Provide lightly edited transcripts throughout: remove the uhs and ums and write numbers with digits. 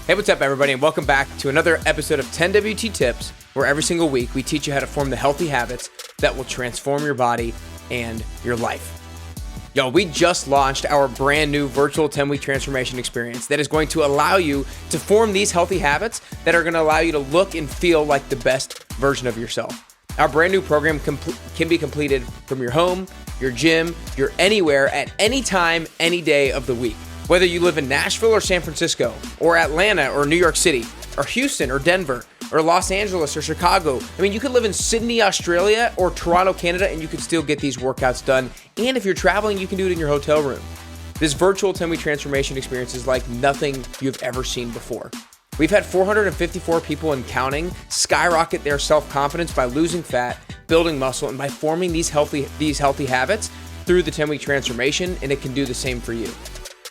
Hey, what's up, everybody, and welcome back to another episode of 10WT Tips, where every single week we teach you how to form the healthy habits that will transform your body and your life. Yo, we just launched our brand new virtual 10-week transformation experience that is going to allow you to form these healthy habits that are going to allow you to look and feel like the best version of yourself. Our brand new program can be completed from your home, your gym, your anywhere, at any time, any day of the week. Whether you live in Nashville or San Francisco, or Atlanta or New York City, or Houston or Denver, or Los Angeles or Chicago. I mean, you could live in Sydney, Australia, or Toronto, Canada, and you could still get these workouts done. And if you're traveling, you can do it in your hotel room. This virtual 10-week transformation experience is like nothing you've ever seen before. We've had 454 people and counting skyrocket their self-confidence by losing fat, building muscle, and by forming these healthy habits through the 10-week transformation, and it can do the same for you.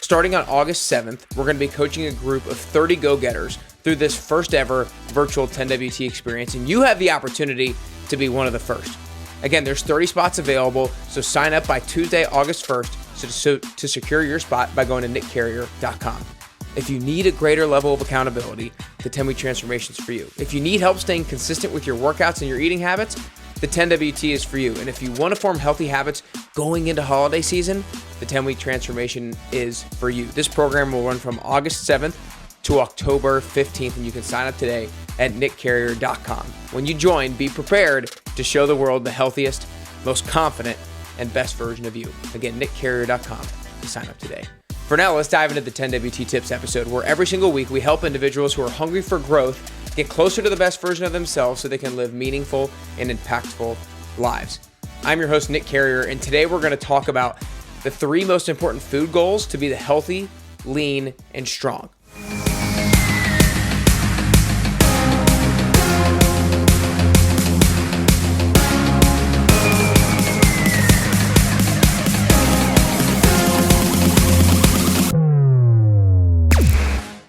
Starting on August 7th, we're going to be coaching a group of 30 go-getters through this first ever virtual 10WT experience, and you have the opportunity to be one of the first. Again, there's 30 spots available, so sign up by Tuesday, August 1st to secure your spot by going to nickcarrier.com. If you need a greater level of accountability, the 10-week transformation is for you. If you need help staying consistent with your workouts and your eating habits, the 10WT is for you. And if you want to form healthy habits going into holiday season, the 10-week transformation is for you. This program will run from August 7th to October 15th, and you can sign up today at nickcarrier.com. When you join, be prepared to show the world the healthiest, most confident, and best version of you. Again, nickcarrier.com to sign up today. For now, let's dive into the 10WT Tips episode, where every single week we help individuals who are hungry for growth get closer to the best version of themselves so they can live meaningful and impactful lives. I'm your host, Nick Carrier, and today we're going to talk about the 3 most important food goals to be the healthy, lean, and strong.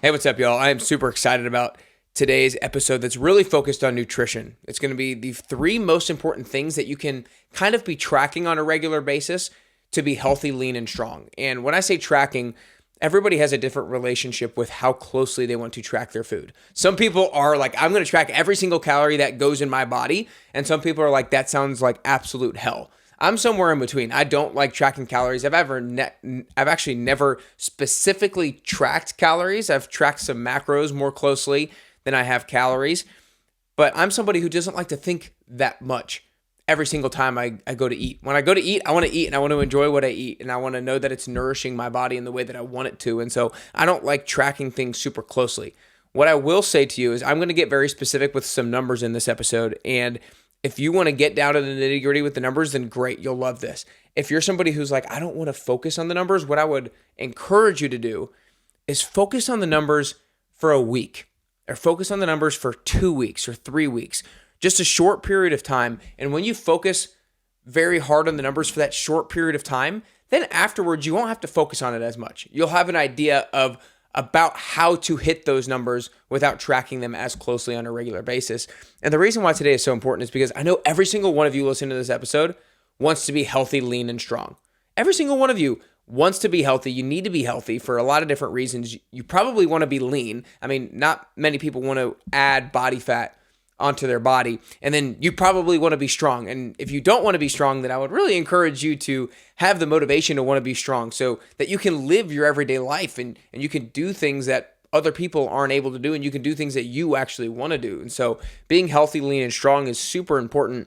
Hey, what's up, y'all? I am super excited about today's episode that's really focused on nutrition. It's going to be the 3 most important things that you can kind of be tracking on a regular basis to be healthy, lean, and strong. And when I say tracking, everybody has a different relationship with how closely they want to track their food. Some people are like, I'm going to track every single calorie that goes in my body. And some people are like, that sounds like absolute hell. I'm somewhere in between. I don't like tracking calories. I've actually never specifically tracked calories. I've tracked some macros more closely than I have calories. But I'm somebody who doesn't like to think that much every single time I go to eat. When I go to eat, I want to eat and I want to enjoy what I eat. And I want to know that it's nourishing my body in the way that I want it to. And so I don't like tracking things super closely. What I will say to you is I'm going to get very specific with some numbers in this episode. And if you want to get down to the nitty-gritty with the numbers, then great, you'll love this. If you're somebody who's like, I don't want to focus on the numbers, what I would encourage you to do is focus on the numbers for a week, or focus on the numbers for 2 weeks or 3 weeks, just a short period of time. And when you focus very hard on the numbers for that short period of time, then afterwards, you won't have to focus on it as much. You'll have an idea about how to hit those numbers without tracking them as closely on a regular basis. And the reason why today is so important is because I know every single one of you listening to this episode wants to be healthy, lean, and strong. Every single one of you wants to be healthy. You need to be healthy for a lot of different reasons. You probably want to be lean. I mean, not many people want to add body fat onto their body. And then you probably want to be strong. And if you don't want to be strong, then I would really encourage you to have the motivation to want to be strong so that you can live your everyday life and you can do things that other people aren't able to do, and you can do things that you actually want to do. And so being healthy, lean, and strong is super important.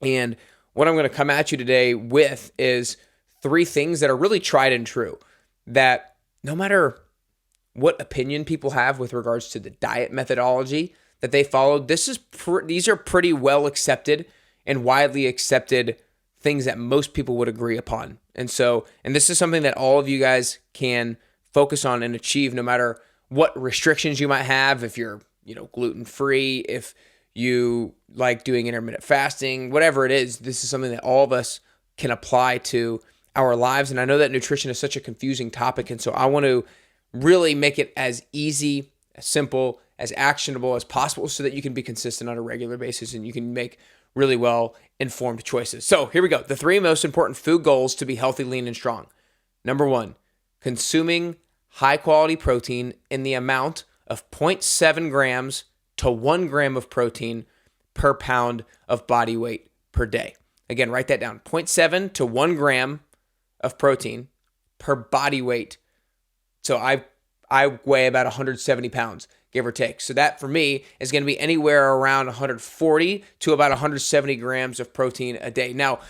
And what I'm going to come at you today with is 3 things that are really tried and true, that no matter what opinion people have with regards to the diet methodology that they followed, these are pretty well accepted and widely accepted things that most people would agree upon. And this is something that all of you guys can focus on and achieve no matter what restrictions you might have. If you're, gluten-free, if you like doing intermittent fasting, whatever it is, this is something that all of us can apply to our lives. And I know that nutrition is such a confusing topic. And so I want to really make it as easy, as simple, as actionable as possible so that you can be consistent on a regular basis and you can make really well-informed choices. So here we go. The 3 most important food goals to be healthy, lean, and strong. Number 1, consuming high-quality protein in the amount of 0.7 grams to 1 gram of protein per pound of body weight per day. Again, write that down. 0.7 to 1 gram of protein per body weight. So I weigh about 170 pounds, give or take. So that for me is going to be anywhere around 140 to about 170 grams of protein a day. Now,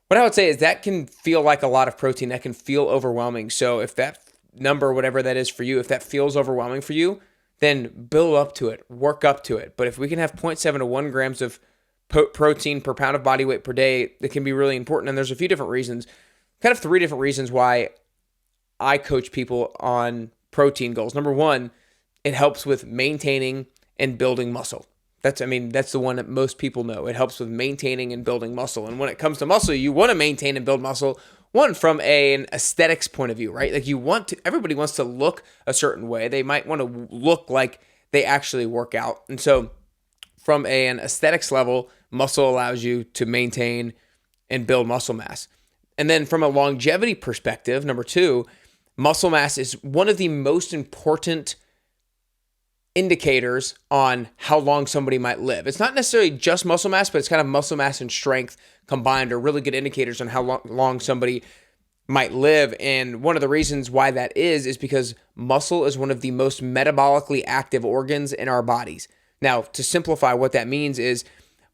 what I would say is that can feel like a lot of protein. That can feel overwhelming. So if that number, whatever that is for you, if that feels overwhelming for you, then build up to it, work up to it. But if we can have 0.7 to 1 grams of protein per pound of body weight per day, it can be really important. And there's a few different reasons, kind of 3 different reasons why I coach people on protein goals. Number 1, it helps with maintaining and building muscle. That's the one that most people know. It helps with maintaining and building muscle. And when it comes to muscle, you want to maintain and build muscle, one, from an aesthetics point of view, right? Like everybody wants to look a certain way. They might want to look like they actually work out. And so from an aesthetics level, muscle allows you to maintain and build muscle mass. And then from a longevity perspective, number 2, muscle mass is one of the most important indicators on how long somebody might live. It's not necessarily just muscle mass, but it's kind of muscle mass and strength combined are really good indicators on how long somebody might live. And one of the reasons why that is because muscle is one of the most metabolically active organs in our bodies. Now, to simplify, what that means is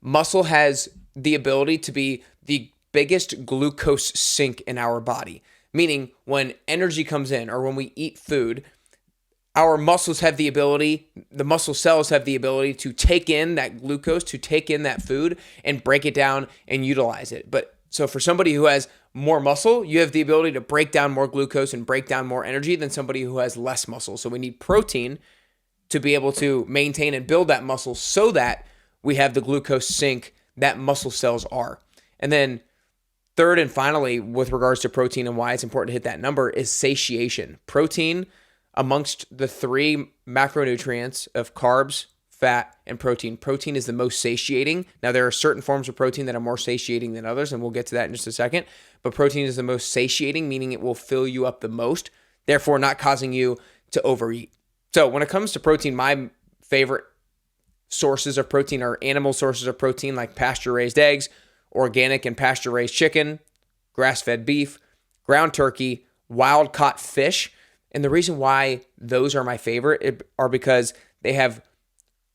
muscle has the ability to be the biggest glucose sink in our body, meaning when energy comes in or when we eat food, our muscles have the ability, the muscle cells have the ability to take in that glucose, to take in that food and break it down and utilize it. But so for somebody who has more muscle, you have the ability to break down more glucose and break down more energy than somebody who has less muscle. So we need protein to be able to maintain and build that muscle so that we have the glucose sink that muscle cells are. And then third and finally, with regards to protein and why it's important to hit that number, is satiation. Protein, amongst the 3 macronutrients of carbs, fat, and protein is the most satiating. Now, there are certain forms of protein that are more satiating than others, and we'll get to that in just a second. But protein is the most satiating, meaning it will fill you up the most, therefore not causing you to overeat. So when it comes to protein, my favorite sources of protein are animal sources of protein like pasture-raised eggs, organic and pasture-raised chicken, grass-fed beef, ground turkey, wild-caught fish. And the reason why those are my favorite are because they have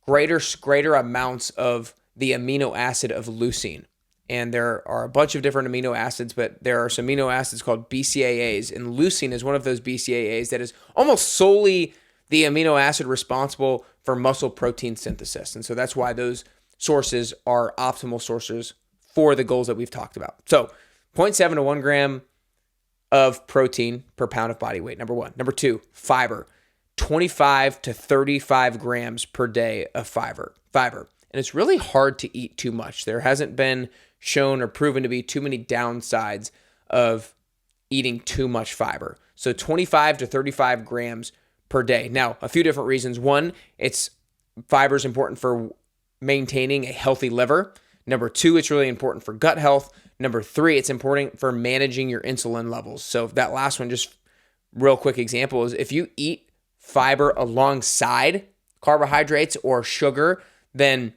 greater amounts of the amino acid of leucine. And there are a bunch of different amino acids, but there are some amino acids called BCAAs. And leucine is one of those BCAAs that is almost solely the amino acid responsible for muscle protein synthesis. And so that's why those sources are optimal sources for the goals that we've talked about. So 0.7 to 1 gram of protein per pound of body weight, number 1. Number 2, fiber, 25 to 35 grams per day of fiber. And it's really hard to eat too much. There hasn't been shown or proven to be too many downsides of eating too much fiber. So 25 to 35 grams per day. Now, a few different reasons. 1, fiber is important for maintaining a healthy liver. Number 2, it's really important for gut health. Number 3, it's important for managing your insulin levels. So that last one, just real quick example, is if you eat fiber alongside carbohydrates or sugar, then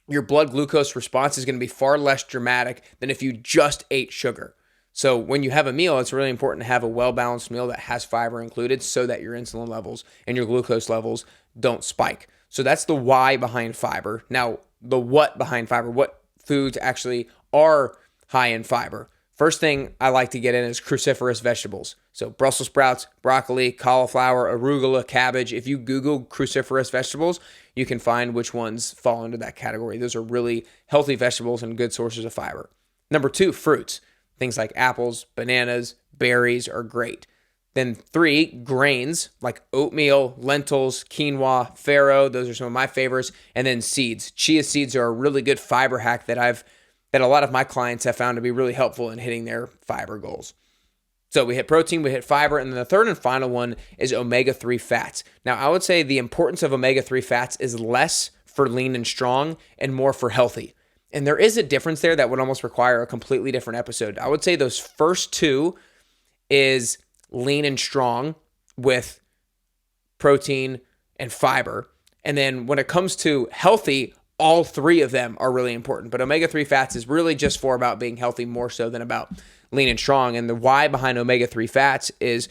your blood glucose response is going to be far less dramatic than if you just ate sugar. So when you have a meal, it's really important to have a well-balanced meal that has fiber included so that your insulin levels and your glucose levels don't spike. So that's the why behind fiber. Now, the what behind fiber, what foods actually are high in fiber. First thing I like to get in is cruciferous vegetables. So Brussels sprouts, broccoli, cauliflower, arugula, cabbage. If you Google cruciferous vegetables, you can find which ones fall into that category. Those are really healthy vegetables and good sources of fiber. Number 2, fruits. Things like apples, bananas, berries are great. Then 3, grains like oatmeal, lentils, quinoa, farro. Those are some of my favorites. And then seeds. Chia seeds are a really good fiber hack that a lot of my clients have found to be really helpful in hitting their fiber goals. So we hit protein, we hit fiber, and then the third and final one is omega-3 fats. Now, I would say the importance of omega-3 fats is less for lean and strong and more for healthy. And there is a difference there that would almost require a completely different episode. I would say those first 2 is lean and strong with protein and fiber. And then when it comes to healthy, all three of them are really important. But omega-3 fats is really just for about being healthy more so than about lean and strong. And the why behind omega-3 fats is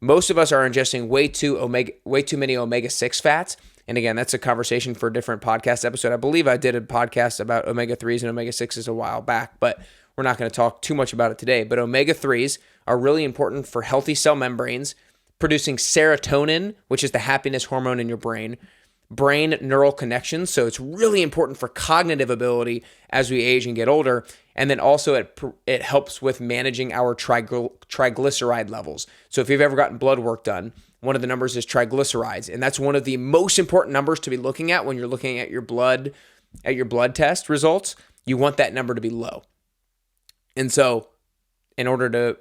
most of us are ingesting way too many omega-6 fats. And again, that's a conversation for a different podcast episode. I believe I did a podcast about omega-3s and omega-6s a while back, but we're not going to talk too much about it today. But omega-3s are really important for healthy cell membranes, producing serotonin, which is the happiness hormone in your brain neural connections. So it's really important for cognitive ability as we age and get older. And then also it helps with managing our triglyceride levels. So if you've ever gotten blood work done, one of the numbers is triglycerides. And that's one of the most important numbers to be looking at when you're looking at your blood test results. You want that number to be low. And so in order to,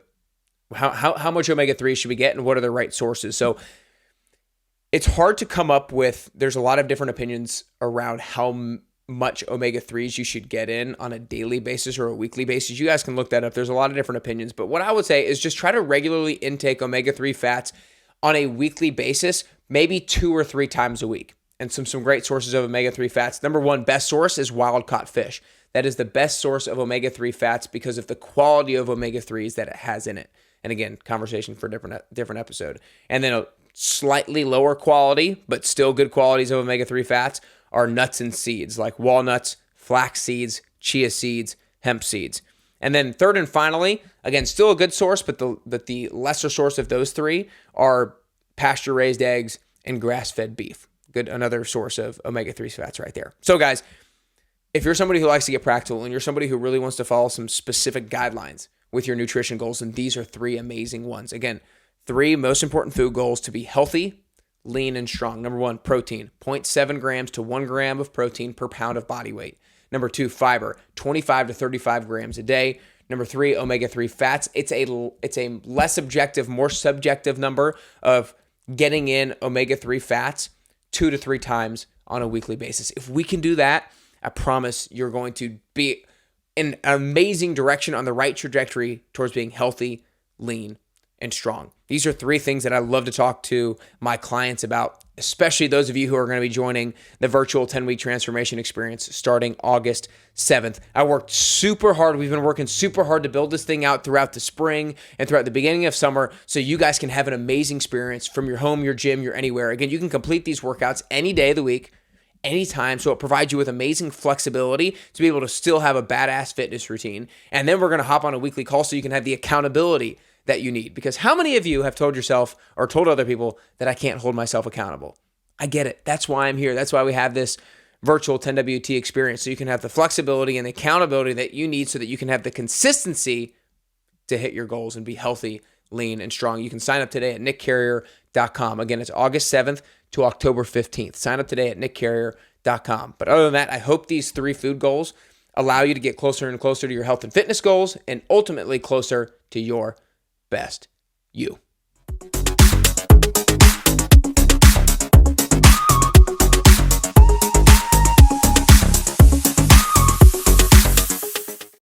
how much omega-3 should we get and what are the right sources? So it's hard to come up with, there's a lot of different opinions around how much omega-3s you should get in on a daily basis or a weekly basis. You guys can look that up. There's a lot of different opinions. But what I would say is just try to regularly intake omega-3 fats on a weekly basis, maybe 2 or 3 times a week. And some great sources of omega-3 fats. Number one, best source is wild-caught fish. That is the best source of omega-3 fats because of the quality of omega-3s that it has in it. And again, conversation for a different episode. And then a slightly lower quality, but still good qualities of omega-3 fats are nuts and seeds like walnuts, flax seeds, chia seeds, hemp seeds. And then third and finally, again, still a good source, but the lesser source of those three are pasture-raised eggs and grass-fed beef. Good, another source of omega-3 fats right there. So guys, if you're somebody who likes to get practical and you're somebody who really wants to follow some specific guidelines with your nutrition goals, then these are 3 amazing ones. Again, 3 most important food goals to be healthy, lean, and strong. Number 1, protein, 0.7 grams to 1 gram of protein per pound of body weight. Number 2, fiber, 25 to 35 grams a day. Number 3, omega-3 fats. It's a less objective, more subjective number of getting in omega-3 fats 2 to 3 times on a weekly basis. If we can do that, I promise you're going to be in an amazing direction on the right trajectory towards being healthy, lean, and strong. These are 3 things that I love to talk to my clients about, especially those of you who are going to be joining the virtual 10-week transformation experience starting August 7th. I worked super hard. We've been working super hard to build this thing out throughout the spring and throughout the beginning of summer so you guys can have an amazing experience from your home, your gym, your anywhere. Again, you can complete these workouts any day of the week, anytime, so it provides you with amazing flexibility to be able to still have a badass fitness routine. And then we're going to hop on a weekly call so you can have the accountability that you need. Because how many of you have told yourself or told other people that I can't hold myself accountable? I get it. That's why I'm here. That's why we have this virtual 10WT experience, so you can have the flexibility and the accountability that you need so that you can have the consistency to hit your goals and be healthy, lean, and strong. You can sign up today at nickcarrier.com. Again, it's August 7th to October 15th. Sign up today at nickcarrier.com. But other than that, I hope these 3 food goals allow you to get closer and closer to your health and fitness goals and ultimately closer to your best you.